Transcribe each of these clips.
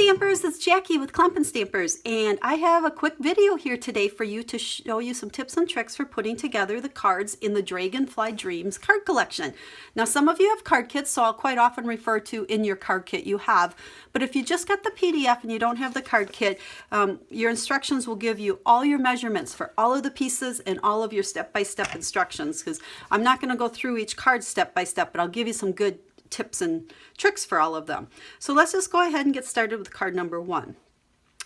Stampers, it's Jackie with Clumpin' Stampers, and I have a quick video here today for you to show you some tips and tricks for putting together the cards in the Dragonfly Dreams card collection. Now, some of you have card kits, so I'll quite often refer to in your card kit you have, but if you just got the PDF and you don't have the card kit, your instructions will give you all your measurements for all of the pieces and all of your step-by-step instructions, because I'm not going to go through each card step-by-step, but I'll give you some good tips and tricks for all of them. So let's just go ahead and get started with card number 1.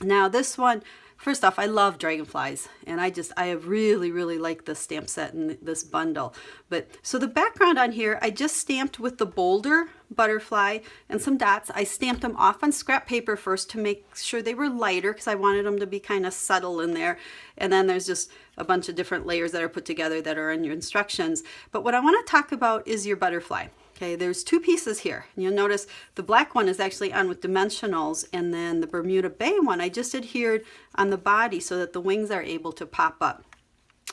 Now this one, first off, I love dragonflies, and I really like this stamp set and this bundle. But so the background on here, I just stamped with the boulder butterfly and some dots. I stamped them off on scrap paper first to make sure they were lighter, because I wanted them to be kind of subtle in there. And then there's just a bunch of different layers that are put together that are in your instructions. But what I want to talk about is your butterfly. Okay, there's 2 pieces here. You'll notice the black one is actually on with dimensionals, and then the Bermuda Bay one I just adhered on the body so that the wings are able to pop up.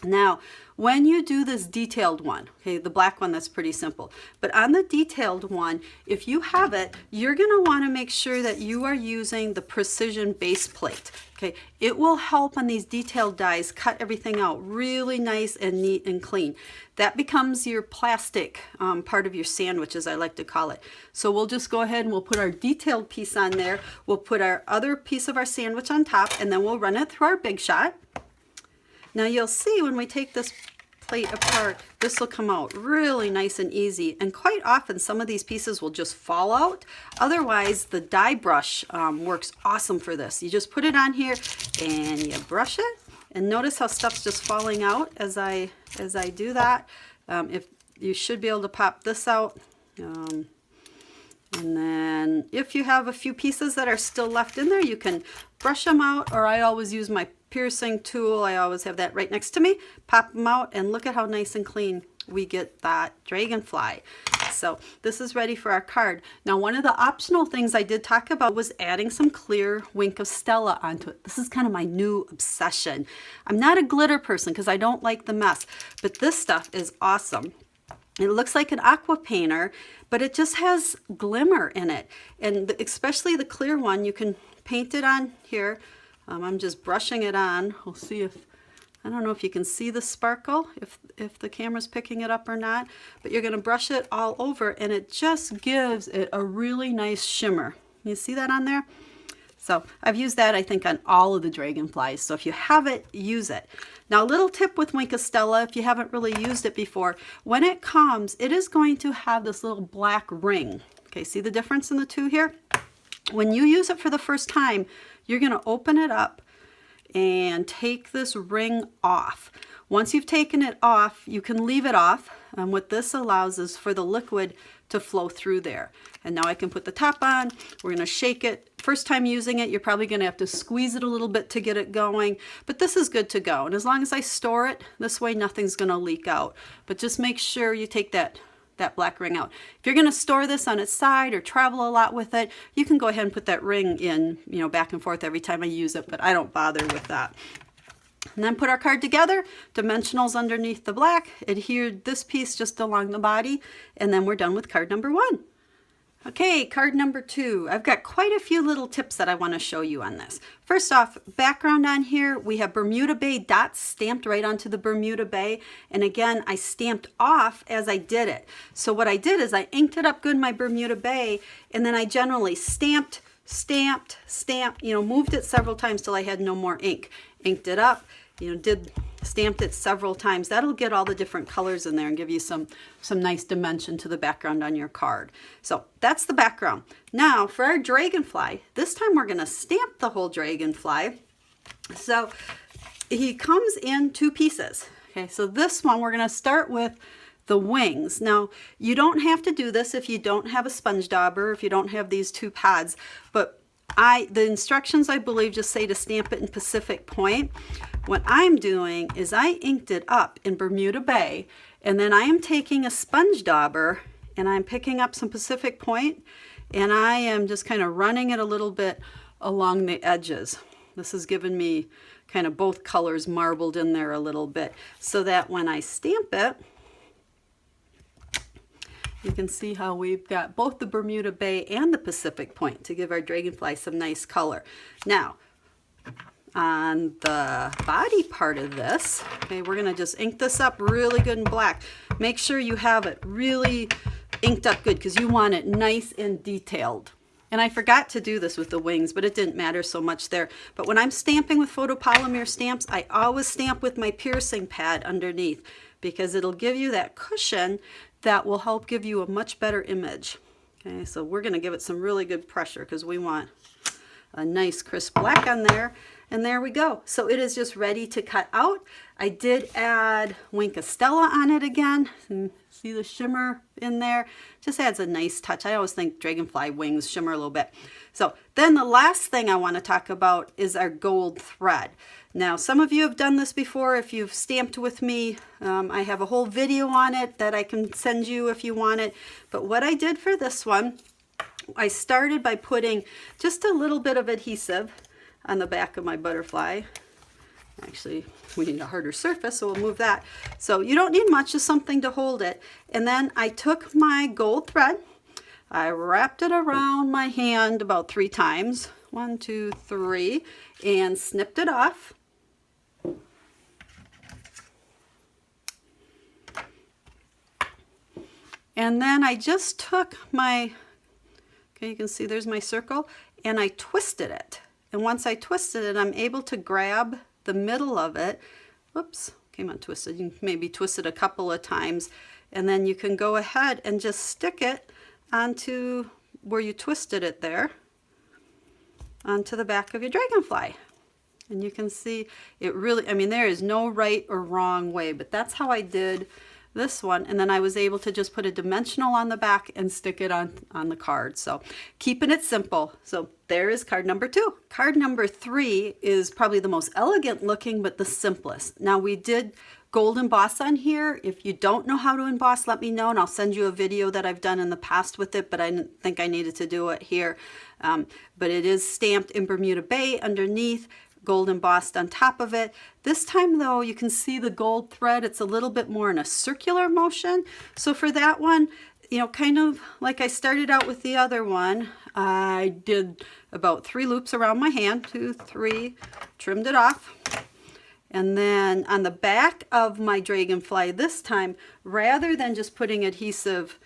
Now, when you do this detailed one, okay, the black one, that's pretty simple. But on the detailed one, if you have it, you're going to want to make sure that you are using the precision base plate. Okay, it will help on these detailed dies cut everything out really nice and neat and clean. That becomes your plastic part of your sandwich, as I like to call it. So we'll just go ahead and we'll put our detailed piece on there. We'll put our other piece of our sandwich on top, and then we'll run it through our Big Shot. Now you'll see when we take this plate apart, this will come out really nice and easy, and quite often some of these pieces will just fall out. Otherwise, the die brush works awesome for this. You just put it on here and you brush it, and notice how stuff's just falling out as I do that. If you should be able to pop this out, and then if you have a few pieces that are still left in there, you can brush them out, or I always use my piercing tool. I always have that right next to me. Pop them out, and look at how nice and clean we get that dragonfly. So this is ready for our card. Now, one of the optional things I did talk about was adding some clear Wink of Stella onto it. This is kind of my new obsession. I'm not a glitter person because I don't like the mess, but this stuff is awesome. It looks like an aqua painter, but it just has glimmer in it. And especially the clear one, you can paint it on here. I'm just brushing it on. We'll see if, I don't know if you can see the sparkle, if the camera's picking it up or not, but you're going to brush it all over, and it just gives it a really nice shimmer. You see that on there? So I've used that, I think, on all of the dragonflies. So if you have it, use it. Now, a little tip with Wink of Stella, if you haven't really used it before, when it comes, it is going to have this little black ring. Okay, see the difference in the two here? When you use it for the first time, you're going to open it up and take this ring off. Once you've taken it off, you can leave it off. And what this allows is for the liquid to flow through there. And now I can put the top on. We're going to shake it. First time using it, you're probably going to have to squeeze it a little bit to get it going. But this is good to go. And as long as I store it, this way nothing's going to leak out. But just make sure you take that black ring out. If you're going to store this on its side or travel a lot with it, you can go ahead and put that ring in, you know, back and forth every time I use it, but I don't bother with that. And then put our card together, dimensionals underneath the black, adhered this piece just along the body, and then we're done with card number 1. Okay, card number 2. I've got quite a few little tips that I want to show you on this. First off, background on here, we have Bermuda Bay dots stamped right onto the Bermuda Bay. And again, I stamped off as I did it. So what I did is I inked it up good in my Bermuda Bay, and then I generally stamped, you know, moved it several times till I had no more ink. Inked it up, you know, stamped it several times. That'll get all the different colors in there and give you some nice dimension to the background on your card. So that's the background. Now for our dragonfly, this time we're going to stamp the whole dragonfly. So he comes in 2 pieces. Okay, so this one we're going to start with the wings. Now, you don't have to do this if you don't have a sponge dauber, if you don't have these 2 pads, but the instructions, I believe, just say to stamp it in Pacific Point. What I'm doing is I inked it up in Bermuda Bay, and then I am taking a sponge dauber and I'm picking up some Pacific Point, and I am just kind of running it a little bit along the edges. This has given me kind of both colors marbled in there a little bit, so that when I stamp it, You can see how we've got both the Bermuda Bay and the Pacific Point to give our dragonfly some nice color. Now, on the body part of this, okay, we're going to just ink this up really good and black. Make sure you have it really inked up good because you want it nice and detailed. And I forgot to do this with the wings, but it didn't matter so much there. But when I'm stamping with photopolymer stamps, I always stamp with my piercing pad underneath because it'll give you that cushion that will help give you a much better image. Okay, so we're going to give it some really good pressure because we want a nice crisp black on there. And there we go. So it is just ready to cut out. I did add Wink Stella on it again. And see the shimmer in there? Just adds a nice touch. I always think dragonfly wings shimmer a little bit. So then the last thing I want to talk about is our gold thread. Now, some of you have done this before. If you've stamped with me, I have a whole video on it that I can send you if you want it. But what I did for this one, I started by putting just a little bit of adhesive on the back of my butterfly. Actually, we need a harder surface, so we'll move that. So you don't need much, just something to hold it. And then I took my gold thread, I wrapped it around my hand about 3 times, 1, 2, 3, and snipped it off. And then I just took my, okay, you can see there's my circle, and I twisted it. And once I twisted it, I'm able to grab the middle of it. Whoops, came untwisted. You can maybe twist it a couple of times, and then you can go ahead and just stick it onto where you twisted it there, onto the back of your dragonfly. And you can see it really, I mean, there is no right or wrong way, but that's how I did this one. And then I was able to just put a dimensional on the back and stick it on the card. So keeping it simple. So there is card number 2. Card number 3 is probably the most elegant looking, but the simplest. Now we did gold emboss on here. If you don't know how to emboss, let me know and I'll send you a video that I've done in the past with it, but I didn't think I needed to do it here. But it is stamped in Bermuda Bay underneath, gold embossed on top of it. This time though, you can see the gold thread, it's a little bit more in a circular motion. So for that one, you know, kind of like I started out with the other one, I did about 3 loops around my hand, 2, 3, trimmed it off. And then on the back of my dragonfly this time, rather than just putting adhesive,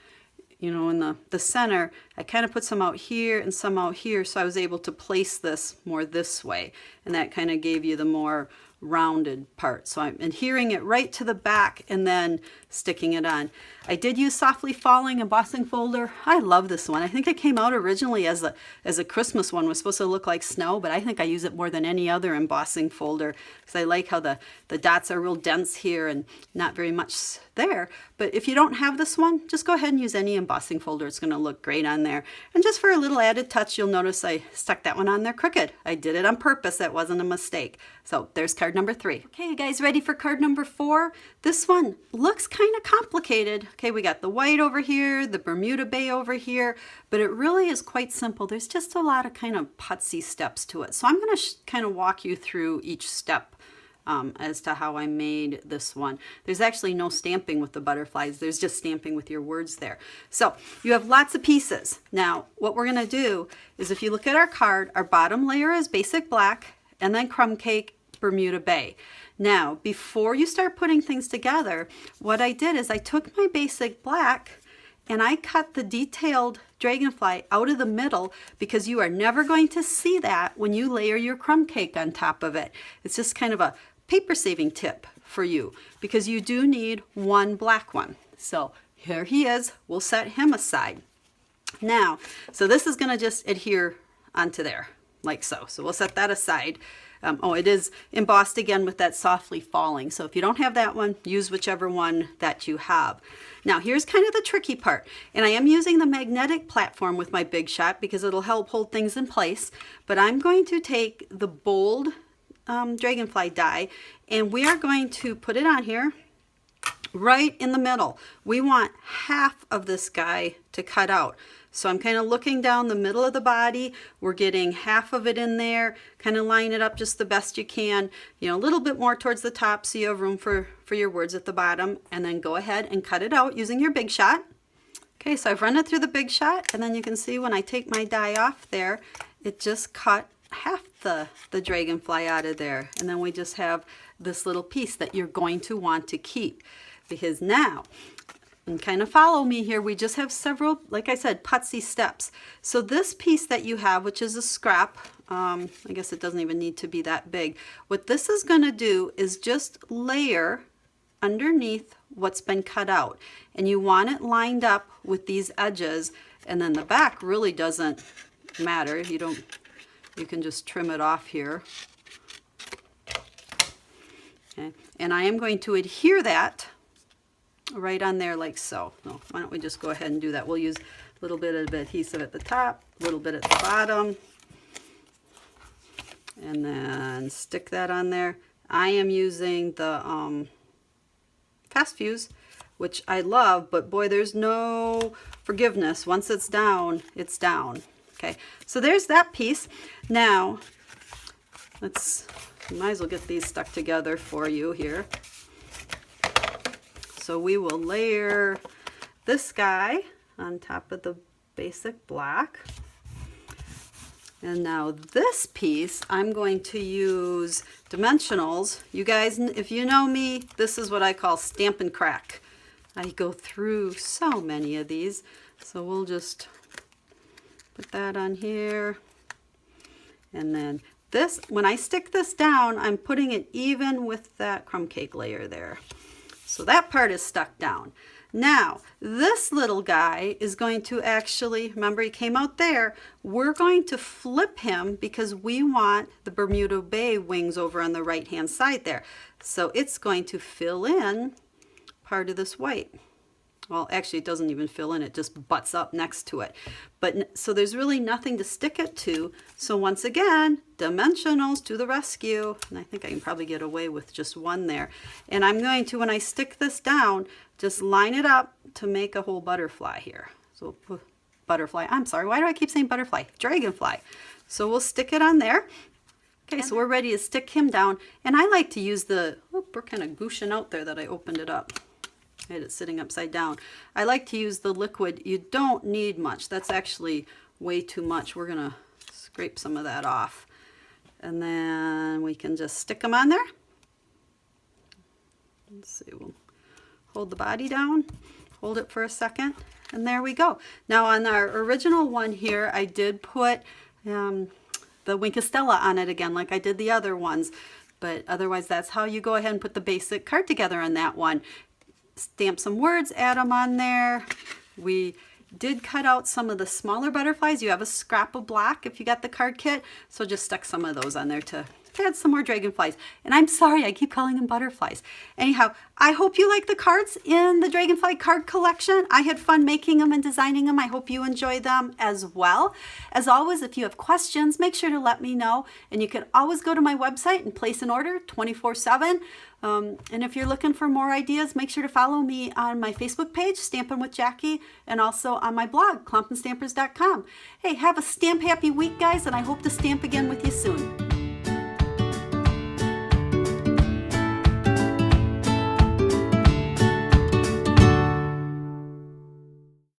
you know, in the center, I kind of put some out here and some out here, so I was able to place this more this way, and that kind of gave you the more rounded part. So I'm adhering it right to the back and then sticking it on. I did use Softly Falling embossing folder. I love this one. I think it came out originally as a Christmas one. It was supposed to look like snow, but I think I use it more than any other embossing folder because I like how the dots are real dense here and not very much there. But if you don't have this one, just go ahead and use any embossing folder. It's going to look great on there. And just for a little added touch, you'll notice I stuck that one on there crooked. I did it on purpose. That wasn't a mistake. So there's card number 3. Okay, you guys ready for card number 4? This one looks kind of complicated. Okay, we got the white over here, the Bermuda Bay over here, but it really is quite simple. There's just a lot of kind of putsy steps to it. So I'm going to kind of walk you through each step as to how I made this one. There's actually no stamping with the butterflies. There's just stamping with your words there. So you have lots of pieces. Now, what we're going to do is if you look at our card, our bottom layer is basic black and then crumb cake, Bermuda Bay. Now, before you start putting things together, what I did is I took my basic black and I cut the detailed dragonfly out of the middle because you are never going to see that when you layer your crumb cake on top of it. It's just kind of a paper saving tip for you because you do need one black one. So here he is. We'll set him aside. Now, so this is going to just adhere onto there like so. So we'll set that aside. Oh, it is embossed again with that Softly Falling. So if you don't have that one, use whichever one that you have. Now here's kind of the tricky part. And I am using the magnetic platform with my Big Shot because it'll help hold things in place. But I'm going to take the bold dragonfly die and we are going to put it on here right in the middle. We want half of this guy to cut out. So I'm kind of looking down the middle of the body. We're getting half of it in there, kind of line it up just the best you can, you know, a little bit more towards the top so you have room for your words at the bottom, and then go ahead and cut it out using your Big Shot. Okay, so I've run it through the Big Shot, and then you can see when I take my die off there, it just cut half the dragonfly out of there. And then we just have this little piece that you're going to want to keep. Because now, and kind of follow me here, we just have several, like I said, putsy steps. So this piece that you have, which is a scrap, I guess it doesn't even need to be that big. What this is going to do is just layer underneath what's been cut out, and you want it lined up with these edges, and then the back really doesn't matter. You can just trim it off here. Okay. And I am going to adhere that right on there like so. No, why don't we just go ahead and do that? We'll use a little bit of adhesive at the top, a little bit at the bottom, and then stick that on there. I am using the Fast Fuse, which I love, but boy, there's no forgiveness. Once it's down, it's down. Okay, so there's that piece. Now, might as well get these stuck together for you here. So we will layer this guy on top of the basic block. And now this piece, I'm going to use dimensionals. You guys, if you know me, this is what I call stamp and crack. I go through so many of these. So we'll just put that on here. And then this, when I stick this down, I'm putting it even with that crumb cake layer there. So that part is stuck down. Now, this little guy is going to actually, remember he came out there, we're going to flip him because we want the Bermuda Bay wings over on the right hand side there. So it's going to fill in part of this white. Well, actually it doesn't even fill in, it just butts up next to it. But so there's really nothing to stick it to. So once again, dimensionals to the rescue. And I think I can probably get away with just one there. And I'm going to, when I stick this down, just line it up to make a whole butterfly here. So butterfly, I'm sorry, why do I keep saying butterfly? Dragonfly. So we'll stick it on there. Okay, so we're ready to stick him down. And I like to use the, we're kind of gooshing out there that I opened it up. I had it sitting upside down. I like to use the liquid. You don't need much. That's actually way too much. We're going to scrape some of that off. And then we can just stick them on there. Let's see, we'll hold the body down, hold it for a second, and there we go. Now on our original one here, I did put the Winkostella on it again, like I did the other ones. But otherwise, that's how you go ahead and put the basic card together on that one. Stamp some words, add them on there. We did cut out some of the smaller butterflies. You have a scrap of black if you got the card kit, so just stuck some of those on there to add some more dragonflies. And I'm sorry, I keep calling them butterflies. Anyhow, I hope you like the cards in the Dragonfly card collection. I had fun making them and designing them. I hope you enjoy them as well. As always, if you have questions, make sure to let me know. And you can always go to my website and place an order 24/7. And if you're looking for more ideas, make sure to follow me on my Facebook page, Stampin' with Jackie, and also on my blog, clumpandstampers.com. Hey, have a stamp happy week, guys, and I hope to stamp again with you soon.